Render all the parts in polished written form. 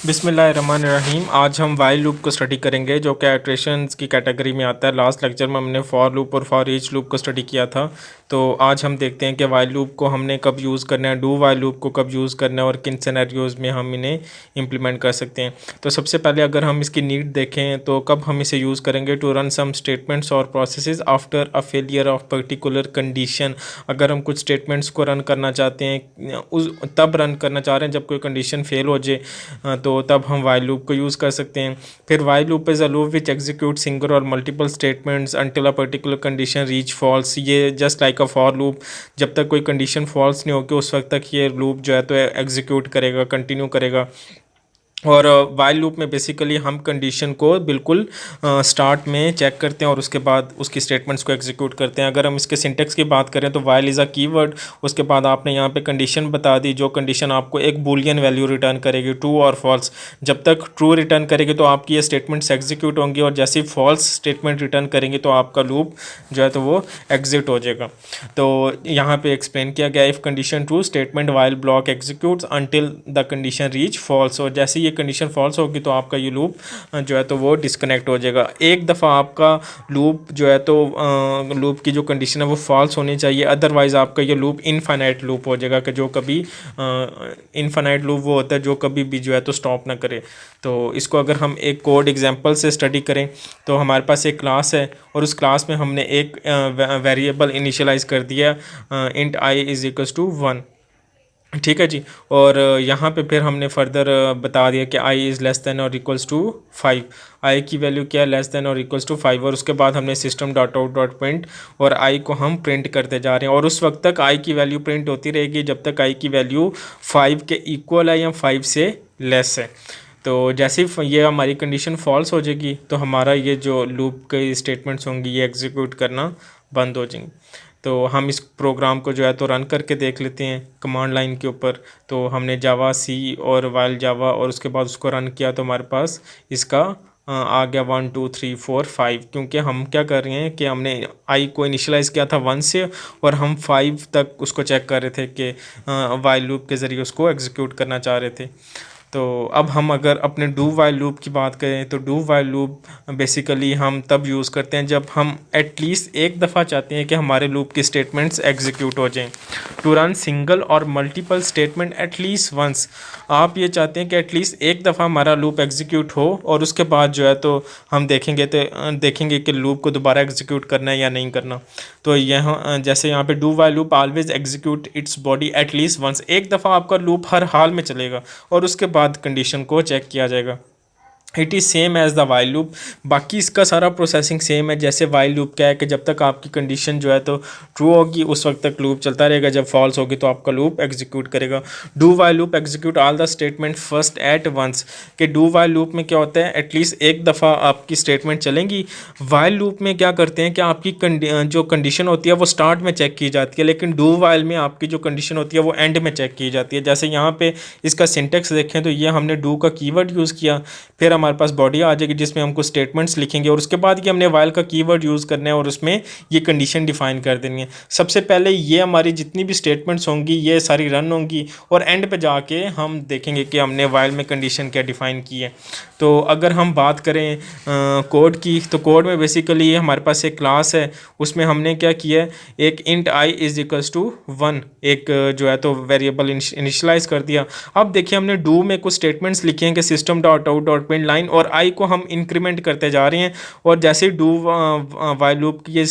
बिस्मिल्लाहिर्रहमानिर्रहीम। आज हम वाइल लूप को स्टडी करेंगे जो कि इटरेशंस की कैटेगरी में आता है। लास्ट लेक्चर में हमने फॉर लूप और फॉर ईच लूप को स्टडी किया था। तो आज हम देखते हैं कि वाइल लूप को हमने कब यूज़ करना है, डू वाइल लूप को कब यूज़ करना है और किन सिनेरियोज़ में हम इन्हें इम्प्लीमेंट कर सकते हैं। तो सबसे पहले अगर हम इसकी नीड देखें तो कब हम इसे यूज़ करेंगे, टू रन सम स्टेटमेंट्स और processes after a failure of particular condition. अगर हम कुछ स्टेटमेंट्स को रन करना चाहते हैं, उस तब रन करना चाह रहे हैं जब कोई कंडीशन फेल हो जाए, तो तब हम वाइल लूप को यूज़ कर सकते हैं। फिर while loop is a loop which execute single और multiple statements until a particular condition reach false. ये just like a for loop, जब तक कोई कंडीशन फॉल्स नहीं होगी उस वक्त तक ये लूप जो है तो एग्जीक्यूट करेगा, कंटिन्यू करेगा। और वाइल लूप में बेसिकली हम कंडीशन को बिल्कुल स्टार्ट में चेक करते हैं और उसके बाद उसकी स्टेटमेंट्स को एग्जीक्यूट करते हैं। अगर हम इसके सिंटेक्स की बात करें तो वाइल इज़ अ कीवर्ड, उसके बाद आपने यहाँ पे कंडीशन बता दी, जो कंडीशन आपको एक बूलियन वैल्यू रिटर्न करेगी, ट्रू और फॉल्स। जब तक ट्रू रिटर्न करेगी तो आपकी ये स्टेटमेंट्स एग्जीक्यूट होंगी और जैसे ही फॉल्स स्टेटमेंट रिटर्न करेंगे तो आपका लूप जो है तो वो एग्जिट हो जाएगा। तो यहाँ पे एक्सप्लेन किया गया, if condition true statement while block executes until the condition reach false. और जैसे ये कंडीशन फॉल्स होगी तो आपका ये लूप जो है तो वो डिस्कनेक्ट हो जाएगा। एक दफ़ा आपका लूप जो है तो लूप की जो कंडीशन है वो फॉल्स होनी चाहिए, अदरवाइज़ आपका ये लूप इनफाइनाइट लूप हो जाएगा कि जो कभी इनफाइनाइट लूप वो होता है जो कभी भी जो है तो स्टॉप ना करे। तो इसको अगर हम एक कोड एग्जांपल से स्टडी करें तो हमारे पास एक क्लास है और उस क्लास में हमने एक वेरिएबल इनिशियलाइज़ कर दिया, int I is equals to 1। ठीक है जी। और यहाँ पे फिर हमने फर्दर बता दिया कि आई इज़ लेस दैन और इक्वल्स टू 5। आई की वैल्यू क्या है, लेस दैन और इक्वल्स टू 5। और उसके बाद हमने system dot out dot print और आई को हम प्रिंट करते जा रहे हैं और उस वक्त तक आई की वैल्यू प्रिंट होती रहेगी जब तक आई की वैल्यू 5 के इक्वल है या 5 से लेस है। तो जैसे ही ये हमारी कंडीशन फॉल्स हो जाएगी तो हमारा ये जो लूप के स्टेटमेंट्स होंगी ये एग्जीक्यूट करना बंद हो जाएंगे। तो हम इस प्रोग्राम को जो है तो रन करके देख लेते हैं कमांड लाइन के ऊपर। तो हमने जावा सी और वाइल जावा और उसके बाद उसको रन किया तो हमारे पास इसका आ गया 1 2 3 4 5, क्योंकि हम क्या कर रहे हैं कि हमने आई को इनिशियलाइज़ किया था 1 से और हम 5 तक उसको चेक कर रहे थे कि वाइल लूप के ज़रिए उसको एग्जीक्यूट करना चाह रहे थे। तो अब हम अगर अपने डू वाइल लूप की बात करें तो डू वाइल लूप बेसिकली हम तब यूज़ करते हैं जब हम एटलीस्ट एक दफ़ा चाहते हैं कि हमारे लूप की स्टेटमेंट्स एग्जीक्यूट हो जाएं। टू रन सिंगल और मल्टीपल स्टेटमेंट एटलीस्ट वंस, आप ये चाहते हैं कि एटलीस्ट एक दफ़ा हमारा लूप एग्जीक्यूट हो और उसके बाद जो है तो हम देखेंगे कि लूप को दोबारा एग्जीक्यूट करना है या नहीं करना। तो यहाँ जैसे यहाँ पे do while loop always execute its body at least once, एक दफ़ा आपका लूप हर हाल में चलेगा और उसके बाद कंडीशन को चेक किया जाएगा। It is same as the while loop, बाकी इसका सारा प्रोसेसिंग सेम है। जैसे वाइल लूप क्या है कि जब तक आपकी कंडीशन जो है तो ट्रू होगी उस वक्त तक लूप चलता रहेगा, जब फॉल्स होगी तो आपका लूप एग्जीक्यूट करेगा। Do while loop execute all the statement first at once, कि डू वाइल लूप में क्या होता है एटलीस्ट एक दफ़ा आपकी स्टेटमेंट चलेंगी। वाइल लूप में क्या करते हैं कि आपकी जो कंडीशन होती है वो स्टार्ट में चेक की जाती है, लेकिन डू वाइल में आपकी जो कंडीशन होती है वो एंड में चेक की जाती है। जैसे यहाँ पे इसका सिंटेक्स देखें तो ये हमने डू का कीवर्ड यूज़ किया, फिर हमारे पास बॉडी आ जाएगी जिसमें हमको स्टेटमेंट्स लिखेंगे और उसके बाद ये हमने वाइल का कीवर्ड यूज़ करना है और उसमें ये कंडीशन डिफाइन कर देनी है। सबसे पहले ये हमारी जितनी भी स्टेटमेंट्स होंगी ये सारी रन होंगी और एंड पे जाके हम देखेंगे कि हमने वाइल में कंडीशन क्या डिफाइन की है। तो अगर हम बात करें कोड की तो कोड में बेसिकली हमारे पास एक क्लास है, उसमें हमने क्या किया है, एक int I is equals to 1 एक जो है तो वेरिएबल इनिशियलाइज़ कर दिया। अब देखिए हमने डू में कुछ स्टेटमेंट्स लिखे हैं कि system dot out dot print line और आई को हम इंक्रीमेंट करते जा रहे हैं और जैसे डू वाइल लूप की ये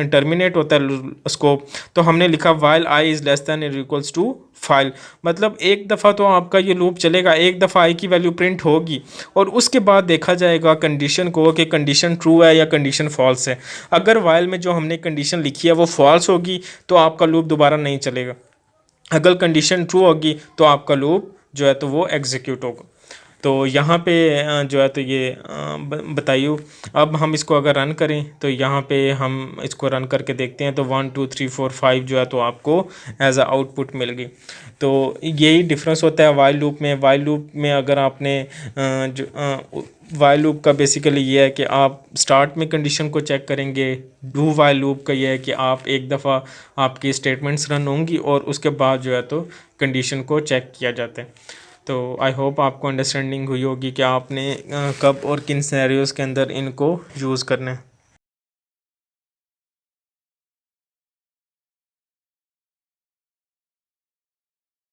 टर्मिनेट होता है स्कोप तो हमने लिखा while I is less than और इक्वल्स टू फाइल। मतलब एक दफ़ा तो आपका ये लूप चलेगा, एक दफ़ा आई की वैल्यू प्रिंट होगी और उसके बाद देखा जाएगा कंडीशन को कि कंडीशन ट्रू है या कंडीशन फॉल्स है। अगर वाइल में जो हमने कंडीशन लिखी है वो फॉल्स होगी तो आपका लूप दोबारा नहीं चलेगा, अगर कंडीशन ट्रू होगी तो आपका लूप जो है तो वो एग्जीक्यूट होगा। तो यहाँ पे जो है तो ये बताइए। अब हम इसको अगर रन करें तो यहाँ पे हम इसको रन करके देखते हैं तो 1 2 3 4 5 जो है तो आपको एज अ आउटपुट मिल गई। तो यही डिफरेंस होता है वाइल लूप में। वाइल लूप में अगर आपने वाइल लूप का बेसिकली ये है कि आप स्टार्ट में कंडीशन को चेक करेंगे, डू वाइल लूप का ये है कि आप एक दफ़ा आपकी स्टेटमेंट्स रन होंगी और उसके बाद जो है तो कंडीशन को चेक किया जाता है। तो आई होप आपको अंडरस्टैंडिंग हुई होगी कि आपने कब और किन सिनेरियोज़ के अंदर इनको यूज़ करना है।